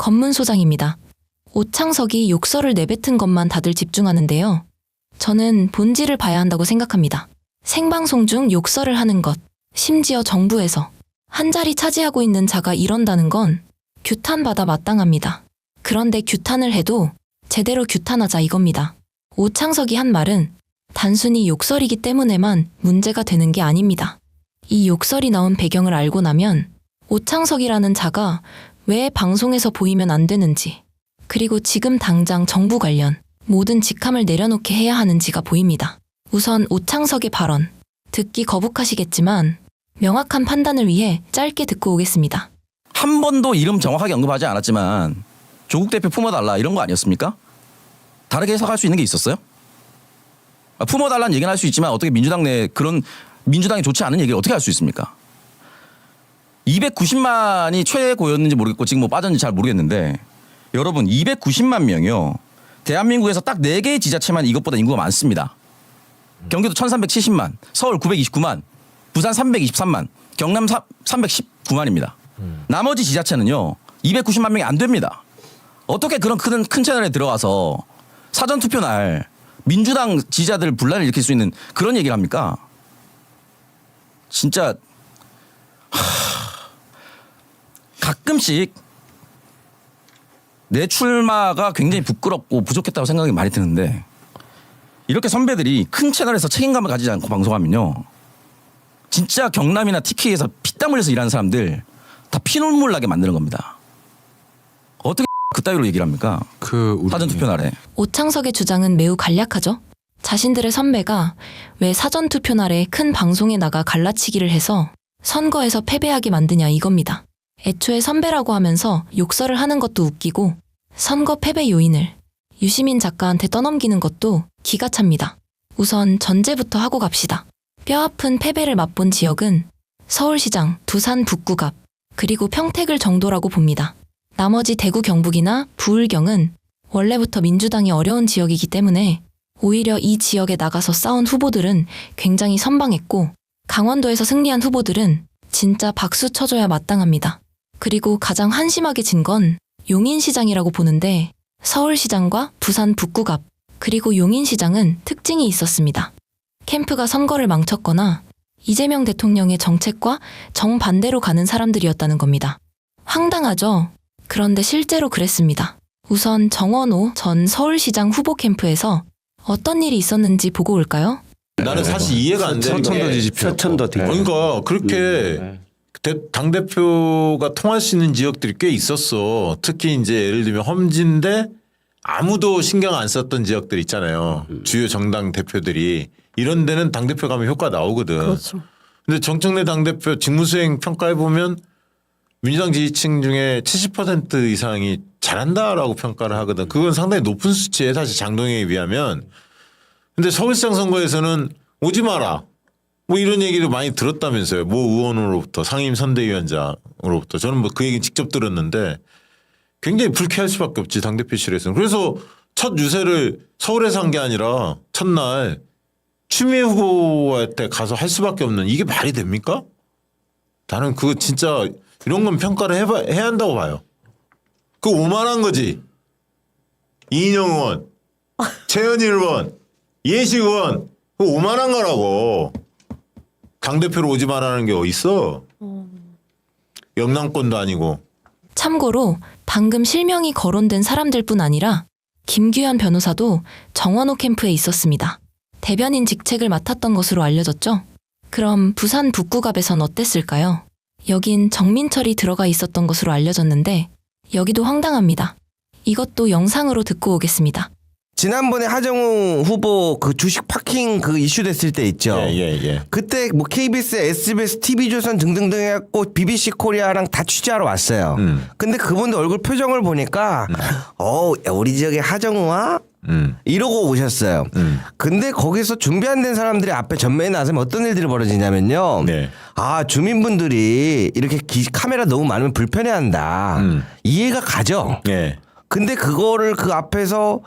검문소장입니다. 오창석이 욕설을 내뱉은 것만 다들 집중하는데요. 저는 본질을 봐야 한다고 생각합니다. 생방송 중 욕설을 하는 것, 심지어 정부에서 한 자리 차지하고 있는 자가 이런다는 건 규탄받아 마땅합니다. 그런데 규탄을 해도 제대로 규탄하자 이겁니다. 오창석이 한 말은 단순히 욕설이기 때문에만 문제가 되는 게 아닙니다. 이 욕설이 나온 배경을 알고 나면 오창석이라는 자가 왜 방송에서 보이면 안 되는지, 그리고 지금 당장 정부 관련 모든 직함을 내려놓게 해야 하는지가 보입니다. 우선 오창석의 발언, 듣기 거북하시겠지만 명확한 판단을 위해 짧게 듣고 오겠습니다. 한 번도 이름 정확하게 언급하지 않았지만 조국 대표 품어달라 이런 거 아니었습니까? 다르게 해석할 수 있는 게 있었어요? 품어달라는 얘기는 할 수 있지만 어떻게 민주당 내 그런 민주당이 좋지 않은 얘기를 어떻게 할 수 있습니까? 290만이 최고였는지 모르겠고 지금 뭐 빠졌는지 잘 모르겠는데 여러분 290만 명이요. 대한민국에서 딱 4개의 지자체만 이것보다 인구가 많습니다. 경기도 1370만, 서울 929만, 부산 323만, 경남 319만입니다. 나머지 지자체는요. 290만 명이 안 됩니다. 어떻게 그런 큰 채널에 들어와서 사전투표 날 민주당 지지자들 분란을 일으킬 수 있는 그런 얘기를 합니까? 진짜 가끔씩 내 출마가 굉장히 부끄럽고 부족했다고 생각이 많이 드는데 이렇게 선배들이 큰 채널에서 책임감을 가지지 않고 방송하면요. 진짜 경남이나 TK에서 피땀 흘려서 일하는 사람들 다 피눈물 나게 만드는 겁니다. 어떻게 그따위로 얘기를 합니까? 사전투표 날에. 오창석의 주장은 매우 간략하죠. 자신들의 선배가 왜 사전투표 날에 큰 방송에 나가 갈라치기를 해서 선거에서 패배하게 만드냐 이겁니다. 애초에 선배라고 하면서 욕설을 하는 것도 웃기고 선거 패배 요인을 유시민 작가한테 떠넘기는 것도 기가 찹니다. 우선 전제부터 하고 갑시다. 뼈아픈 패배를 맛본 지역은 서울시장, 두산 북구갑, 그리고 평택을 정도라고 봅니다. 나머지 대구 경북이나 부울경은 원래부터 민주당이 어려운 지역이기 때문에 오히려 이 지역에 나가서 싸운 후보들은 굉장히 선방했고 강원도에서 승리한 후보들은 진짜 박수 쳐줘야 마땅합니다. 그리고 가장 한심하게 진 건 용인시장이라고 보는데 서울시장과 부산 북구갑 그리고 용인시장은 특징이 있었습니다. 캠프가 선거를 망쳤거나 이재명 대통령의 정책과 정반대로 가는 사람들이었다는 겁니다. 황당하죠? 그런데 실제로 그랬습니다. 우선 정원호 전 서울시장 후보 캠프에서 어떤 일이 있었는지 보고 올까요? 나는 사실 이해가 안 되는 서천도 게 지지표. 서천도 되게. 그러니까 그렇게 당대표가 통할 수 있는 지역들이 꽤 있었어. 특히 이제 예를 들면 험지인데 아무도 신경 안 썼던 지역들 있잖아요. 주요 정당 대표들이. 이런 데는 당대표 가면 효과 나오거든. 그렇죠. 근데 정청래 당대표 직무수행 평가해보면 민주당 지지층 중에 70% 이상이 잘한다라고 평가를 하거든. 그건 상당히 높은 수치에 사실 장동영에 비하면. 근데 서울시장 선거에서는 오지 마라. 뭐 이런 얘기를 많이 들었다면서요. 모 의원으로부터 상임 선대위원장으로부터. 저는 뭐 그 얘기 직접 들었는데 굉장히 불쾌할 수밖에 없지 당대표실에서는. 그래서 첫 유세를 서울에서 한 게 아니라 첫날 추미애 후보한테 가서 할 수밖에 없는 이게 말이 됩니까? 나는 그거 진짜 이런 건 평가를 해야 한다고 봐요. 그거 오만한 거지. 이인영 의원, 최현일 의원, 이해식 의원 그거 오만한 거라고. 당대표로 오지 말라는 게 어딨어. 영남권도 아니고. 참고로 방금 실명이 거론된 사람들뿐 아니라 김규현 변호사도 정원호 캠프에 있었습니다. 대변인 직책을 맡았던 것으로 알려졌죠. 그럼 부산 북구갑에선 어땠을까요? 여긴 정민철이 들어가 있었던 것으로 알려졌는데 여기도 황당합니다. 이것도 영상으로 듣고 오겠습니다. 지난번에 하정우 후보 그 주식 파킹 그 이슈 됐을 때 있죠. 예. 그때 뭐 KBS, SBS, TV조선 등등등 해갖고 BBC 코리아랑 다 취재하러 왔어요. 근데 그분들 얼굴 표정을 보니까 우리 지역에 하정우와 이러고 오셨어요. 근데 거기서 준비 안 된 사람들이 앞에 전면에 나서면 어떤 일들이 벌어지냐면요. 네. 아, 주민분들이 이렇게 카메라 너무 많으면 불편해한다. 이해가 가죠. 네. 근데 그거를 그 앞에서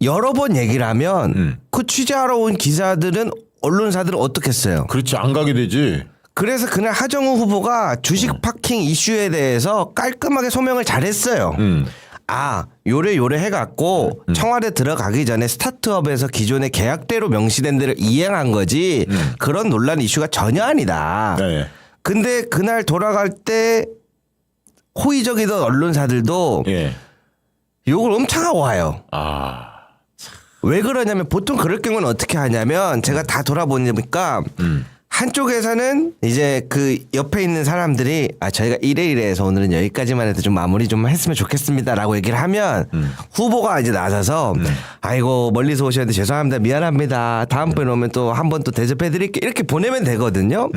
여러 번 얘기를 하면 그 취재하러 온 기자들은 언론사들은 어떻겠어요? 그렇지 안 가게 되지. 그래서 그날 하정우 후보가 주식 파킹 이슈에 대해서 깔끔하게 소명을 잘했어요. 요래 해갖고 청와대 들어가기 전에 스타트업에서 기존의 계약대로 명시된 데를 이행한 거지 그런 논란 이슈가 전혀 아니다. 네. 근데 그날 돌아갈 때 호의적이던 언론사들도 예. 욕을 엄청 하고 와요. 아. 왜 그러냐면 보통 그럴 경우는 어떻게 하냐면 제가 다 돌아보니까 한쪽에서는 이제 그 옆에 있는 사람들이 저희가 이래서 오늘은 여기까지만 해도 좀 마무리 좀 했으면 좋겠습니다라고 얘기를 하면 후보가 이제 나서서 아이고 멀리서 오셨는데 죄송합니다 미안합니다 다음번에 오면 또 한 번 또 대접해드릴게 이렇게 보내면 되거든요.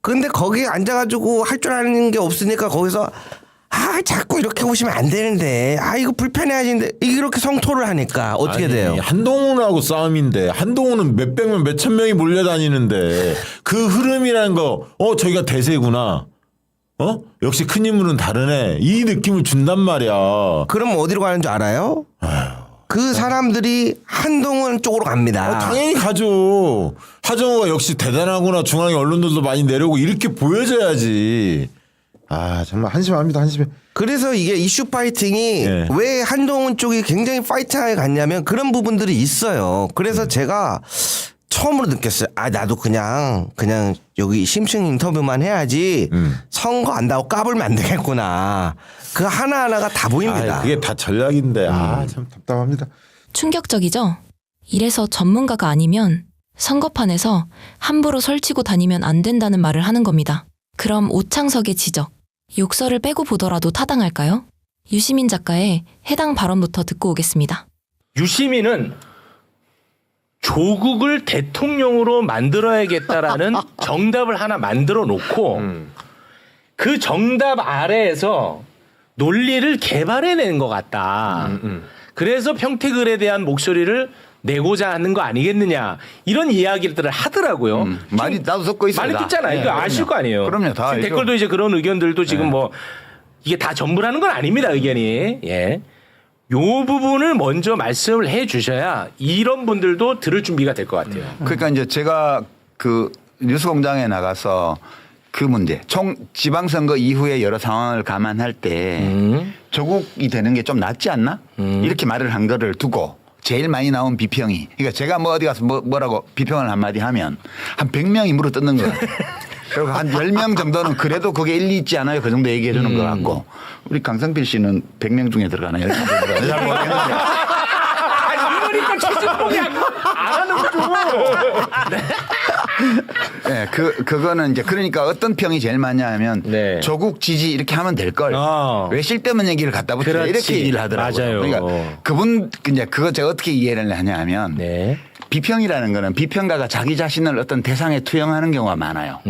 근데 거기에 앉아가지고 할 줄 아는 게 없으니까 거기서 자꾸 이렇게 오시면 안 되는데 이거 불편해하시는데 이렇게 성토를 하니까 어떻게 돼요? 한동훈하고 싸움인데 한동훈은 몇백 명 몇천 명이 몰려다니는데 그 흐름이라는 거 저기가 대세구나. 역시 큰 인물은 다르네. 이 느낌을 준단 말이야. 그럼 어디로 가는 줄 알아요? 그 사람들이 한동훈 쪽으로 갑니다. 당연히 가죠. 하정우가 역시 대단하구나. 중앙의 언론들도 많이 내려오고 이렇게 보여줘야지. 정말 한심합니다. 한심해. 그래서 이게 이슈 파이팅이 예. 왜 한동훈 쪽이 굉장히 파이팅하게 갔냐면 그런 부분들이 있어요. 그래서 제가 처음으로 느꼈어요. 나도 그냥 여기 심층 인터뷰만 해야지 선거 안다고 까불면 안 되겠구나. 그 하나하나가 다 보입니다. 그게 다 전략인데 참 답답합니다. 충격적이죠? 이래서 전문가가 아니면 선거판에서 함부로 설치고 다니면 안 된다는 말을 하는 겁니다. 그럼 오창석의 지적, 욕설을 빼고 보더라도 타당할까요? 유시민 작가의 해당 발언부터 듣고 오겠습니다. 유시민은 조국을 대통령으로 만들어야겠다라는 정답을 하나 만들어 놓고 그 정답 아래에서 논리를 개발해낸 것 같다. 그래서 평택을에 대한 목소리를 내고자 하는 거 아니겠느냐 이런 이야기들을 하더라고요. 많이 나도 듣고 있어요. 많이 듣잖아요. 이거 아실 거 아니에요. 그럼요, 다 지금 알죠. 댓글도 이제 그런 의견들도 지금 뭐 이게 다 전부라는 건 아닙니다. 의견이. 예. 요 부분을 먼저 말씀을 해 주셔야 이런 분들도 들을 준비가 될 것 같아요. 그러니까 이제 제가 그 뉴스공장에 나가서 그 문제, 지방선거 이후에 여러 상황을 감안할 때 조국이 되는 게 좀 낫지 않나? 이렇게 말을 한 거를 두고 제일 많이 나온 비평이, 그러니까 제가 뭐 어디 가서 뭐라고 비평을 한마디 하면 한 100명이 물어 뜯는 거예요. 그리고 한 10명 정도는 그래도 그게 일리 있지 않아요? 그 정도 얘기해 주는 것 같고. 우리 강성필 씨는 100명 중에 들어가나요? 잘 모르겠는데. 이러니까 최진봉이 안 하는 네, 그거는 이제 그러니까 어떤 평이 제일 많냐 하면 네. 조국 지지 이렇게 하면 될 걸. 왜 쓸데없는 얘기를 갖다 붙여 그렇지. 이렇게 얘기를 하더라고요. 맞아요. 그러니까 그분 이제 그거 제가 어떻게 이해를 하냐 하면 네. 비평이라는 거는 비평가가 자기 자신을 어떤 대상에 투영하는 경우가 많아요.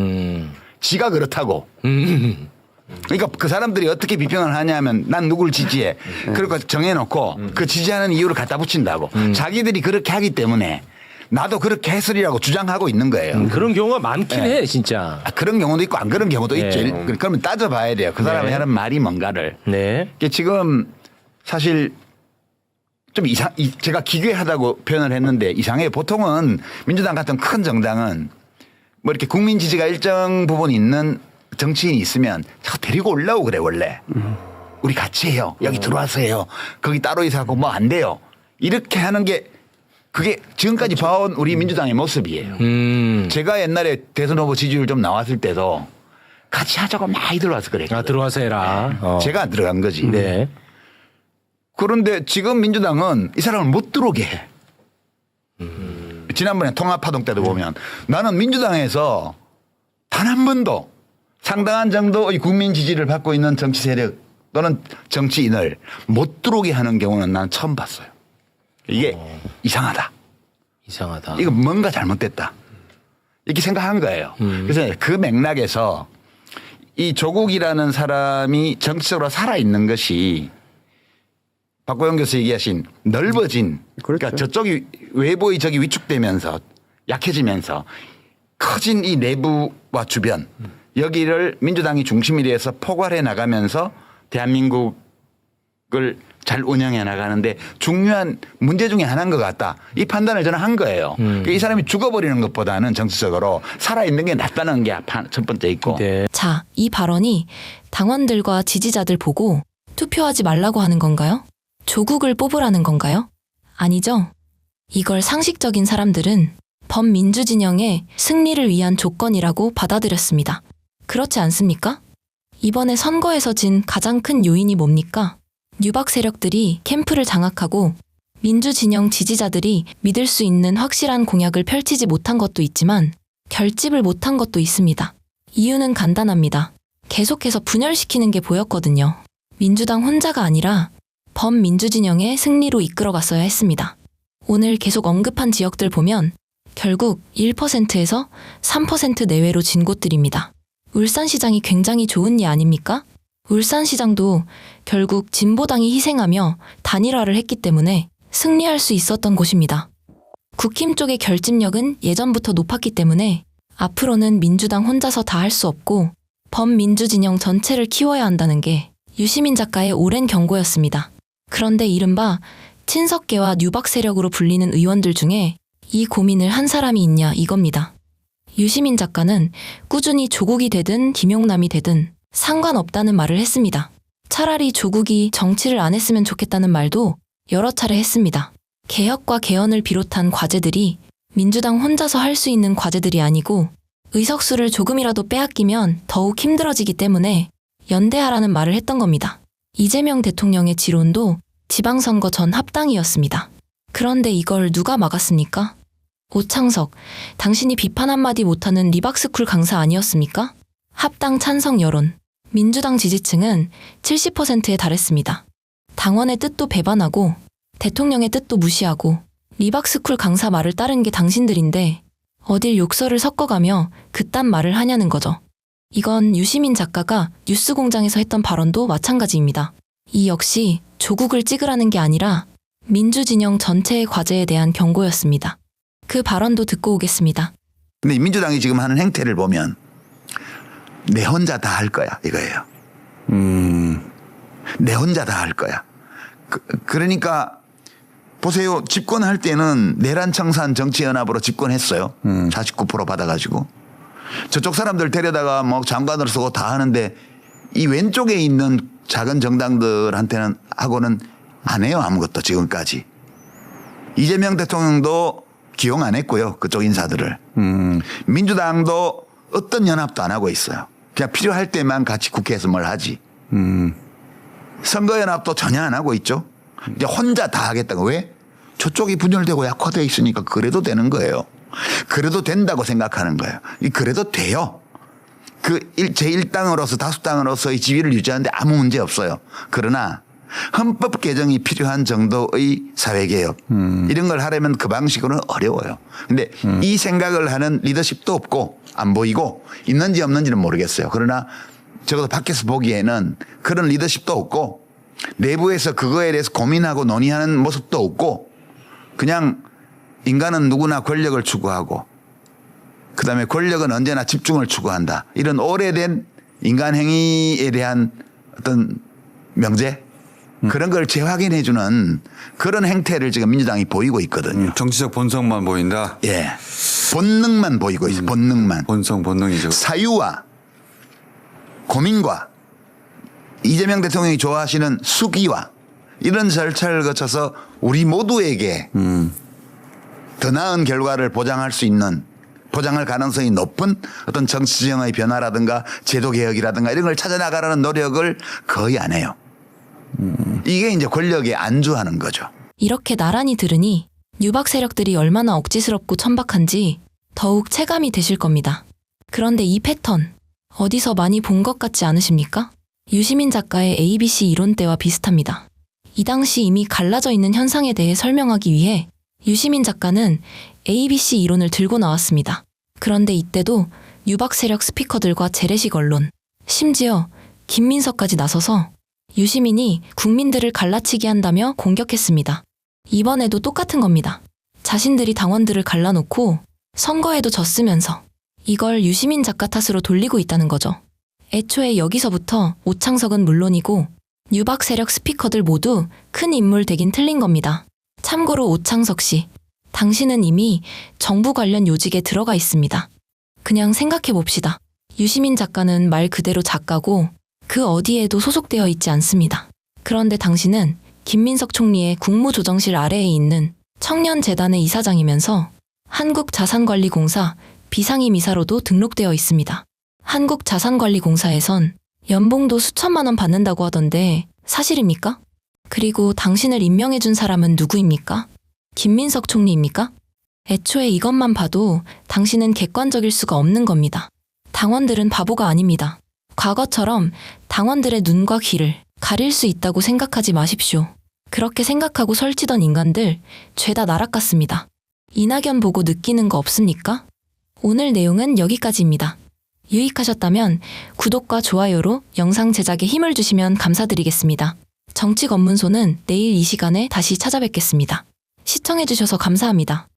지가 그렇다고. 그러니까 그 사람들이 어떻게 비평을 하냐면 난 누굴 지지해. 그리고 정해놓고 그 지지하는 이유를 갖다 붙인다고. 자기들이 그렇게 하기 때문에 나도 그렇게 했으리라고 주장하고 있는 거예요. 그런 경우가 많긴 네. 해 진짜. 그런 경우도 있고 안 그런 경우도 네. 있죠. 그러면 따져봐야 돼요. 그 사람이 네. 하는 말이 뭔가를. 네. 이게 지금 사실 좀 제가 기괴하다고 표현을 했는데 이상해요. 보통은 민주당 같은 큰 정당은 뭐 이렇게 국민 지지가 일정 부분 있는 정치인이 있으면 자꾸 데리고 올라오고 그래 원래. 우리 같이 해요. 여기 들어와서 해요. 거기 따로 이사하고 뭐 안 돼요. 이렇게 하는 게 그게 지금까지 봐온 우리 민주당의 모습이에요. 제가 옛날에 대선 후보 지지율 좀 나왔을 때도 같이 하자고 많이 들어와서 그랬거든요. 들어와서 해라. 제가 안 들어간 거지. 네. 그런데 지금 민주당은 이 사람을 못 들어오게 해. 지난번에 통합파동 때도 보면 나는 민주당에서 단 한 번도 상당한 정도의 국민 지지를 받고 있는 정치 세력 또는 정치인을 못 들어오게 하는 경우는 난 처음 봤어요. 이게 이상하다. 이상하다. 이거 뭔가 잘못됐다. 이렇게 생각한 거예요. 그래서 그 맥락에서 이 조국이라는 사람이 정치적으로 살아있는 것이 박고영 교수 얘기하신 넓어진 그러니까 저쪽이 외부의 적이 위축되면서 약해지면서 커진 이 내부와 주변 여기를 민주당이 중심이 돼서 포괄해 나가면서 대한민국을 잘 운영해 나가는데 중요한 문제 중에 하나인 것 같다. 이 판단을 저는 한 거예요. 그러니까 이 사람이 죽어버리는 것보다는 정치적으로 살아있는 게 낫다는 게 첫 번째 있고. 네. 자, 이 발언이 당원들과 지지자들 보고 투표하지 말라고 하는 건가요? 조국을 뽑으라는 건가요? 아니죠. 이걸 상식적인 사람들은 범민주 진영의 승리를 위한 조건이라고 받아들였습니다. 그렇지 않습니까? 이번에 선거에서 진 가장 큰 요인이 뭡니까? 뉴박 세력들이 캠프를 장악하고 민주 진영 지지자들이 믿을 수 있는 확실한 공약을 펼치지 못한 것도 있지만 결집을 못한 것도 있습니다. 이유는 간단합니다. 계속해서 분열시키는 게 보였거든요. 민주당 혼자가 아니라 범민주 진영의 승리로 이끌어갔어야 했습니다. 오늘 계속 언급한 지역들 보면 결국 1%에서 3% 내외로 진 곳들입니다. 울산시장이 굉장히 좋은 예 아닙니까? 울산시장도 결국 진보당이 희생하며 단일화를 했기 때문에 승리할 수 있었던 곳입니다. 국힘 쪽의 결집력은 예전부터 높았기 때문에 앞으로는 민주당 혼자서 다 할 수 없고 범민주 진영 전체를 키워야 한다는 게 유시민 작가의 오랜 경고였습니다. 그런데 이른바 친석계와 뉴박 세력으로 불리는 의원들 중에 이 고민을 한 사람이 있냐 이겁니다. 유시민 작가는 꾸준히 조국이 되든 김용남이 되든 상관없다는 말을 했습니다. 차라리 조국이 정치를 안 했으면 좋겠다는 말도 여러 차례 했습니다. 개혁과 개헌을 비롯한 과제들이 민주당 혼자서 할 수 있는 과제들이 아니고 의석수를 조금이라도 빼앗기면 더욱 힘들어지기 때문에 연대하라는 말을 했던 겁니다. 이재명 대통령의 지론도 지방선거 전 합당이었습니다. 그런데 이걸 누가 막았습니까? 오창석, 당신이 비판 한마디 못하는 리박스쿨 강사 아니었습니까? 합당 찬성 여론, 민주당 지지층은 70%에 달했습니다. 당원의 뜻도 배반하고 대통령의 뜻도 무시하고 리박스쿨 강사 말을 따른 게 당신들인데 어딜 욕설을 섞어가며 그딴 말을 하냐는 거죠. 이건 유시민 작가가 뉴스공장에서 했던 발언도 마찬가지입니다. 이 역시 조국을 찍으라는 게 아니라 민주진영 전체의 과제에 대한 경고였습니다. 그 발언도 듣고 오겠습니다. 근데 민주당이 지금 하는 행태를 보면 내 혼자 다 할 거야 이거예요. 내 혼자 다 할 거야. 그러니까 보세요. 집권할 때는 내란청산 정치연합으로 집권했어요. 49% 받아가지고. 저쪽 사람들 데려다가 뭐 장관으로 쓰고 다 하는데 이 왼쪽에 있는 작은 정당들한테는 하고는 안 해요. 아무것도 지금까지. 이재명 대통령도 기용 안 했고요. 그쪽 인사들을. 민주당도 어떤 연합도 안 하고 있어요. 그냥 필요할 때만 같이 국회에서 뭘 하지. 선거연합도 전혀 안 하고 있죠. 이제 혼자 다 하겠다고. 왜? 저쪽이 분열되고 약화되어 있으니까 그래도 되는 거예요. 그래도 된다고 생각하는 거예요. 그래도 돼요. 제1당으로서 다수당으로서의 지위를 유지하는데 아무 문제 없어요. 그러나 헌법 개정이 필요한 정도의 사회개혁 이런 걸 하려면 그 방식으로는 어려워요. 근데 이 생각을 하는 리더십도 없고 안 보이고 있는지 없는지는 모르겠어요. 그러나 적어도 밖에서 보기에는 그런 리더십도 없고 내부에서 그거에 대해서 고민하고 논의하는 모습도 없고 그냥 인간은 누구나 권력을 추구하고 그다음에 권력은 언제나 집중을 추구한다. 이런 오래된 인간 행위에 대한 어떤 명제 그런 걸 재확인해 주는 그런 행태를 지금 민주당이 보이고 있거든요. 정치적 본성만 보인다. 예. 본능만 보이고 있어요. 본능만. 본능이죠. 사유와 고민과 이재명 대통령이 좋아하시는 수기와 이런 절차를 거쳐서 우리 모두에게 더 나은 결과를 보장할 수 있는 보장할 가능성이 높은 어떤 정치 지형의 변화라든가 제도 개혁이라든가 이런 걸 찾아나가라는 노력을 거의 안 해요. 이게 이제 권력에 안주하는 거죠. 이렇게 나란히 들으니 뉴박 세력들이 얼마나 억지스럽고 천박한지 더욱 체감이 되실 겁니다. 그런데 이 패턴 어디서 많이 본 것 같지 않으십니까? 유시민 작가의 ABC 이론 때와 비슷합니다. 이 당시 이미 갈라져 있는 현상에 대해 설명하기 위해 유시민 작가는 ABC 이론을 들고 나왔습니다. 그런데 이때도 뉴박 세력 스피커들과 재래식 언론, 심지어 김민석까지 나서서 유시민이 국민들을 갈라치기 한다며 공격했습니다. 이번에도 똑같은 겁니다. 자신들이 당원들을 갈라놓고 선거에도 졌으면서 이걸 유시민 작가 탓으로 돌리고 있다는 거죠. 애초에 여기서부터 오창석은 물론이고 유박 세력 스피커들 모두 큰 인물 되긴 틀린 겁니다. 참고로 오창석 씨, 당신은 이미 정부 관련 요직에 들어가 있습니다. 그냥 생각해 봅시다. 유시민 작가는 말 그대로 작가고 그 어디에도 소속되어 있지 않습니다. 그런데 당신은 김민석 총리의 국무조정실 아래에 있는 청년재단의 이사장이면서 한국자산관리공사 비상임 이사로도 등록되어 있습니다. 한국자산관리공사에선 연봉도 수천만 원 받는다고 하던데 사실입니까? 그리고 당신을 임명해준 사람은 누구입니까? 김민석 총리입니까? 애초에 이것만 봐도 당신은 객관적일 수가 없는 겁니다. 당원들은 바보가 아닙니다. 과거처럼 당원들의 눈과 귀를 가릴 수 있다고 생각하지 마십시오. 그렇게 생각하고 설치던 인간들 죄다 나락 같습니다. 이낙연 보고 느끼는 거 없습니까? 오늘 내용은 여기까지입니다. 유익하셨다면 구독과 좋아요로 영상 제작에 힘을 주시면 감사드리겠습니다. 정치검문소는 내일 이 시간에 다시 찾아뵙겠습니다. 시청해주셔서 감사합니다.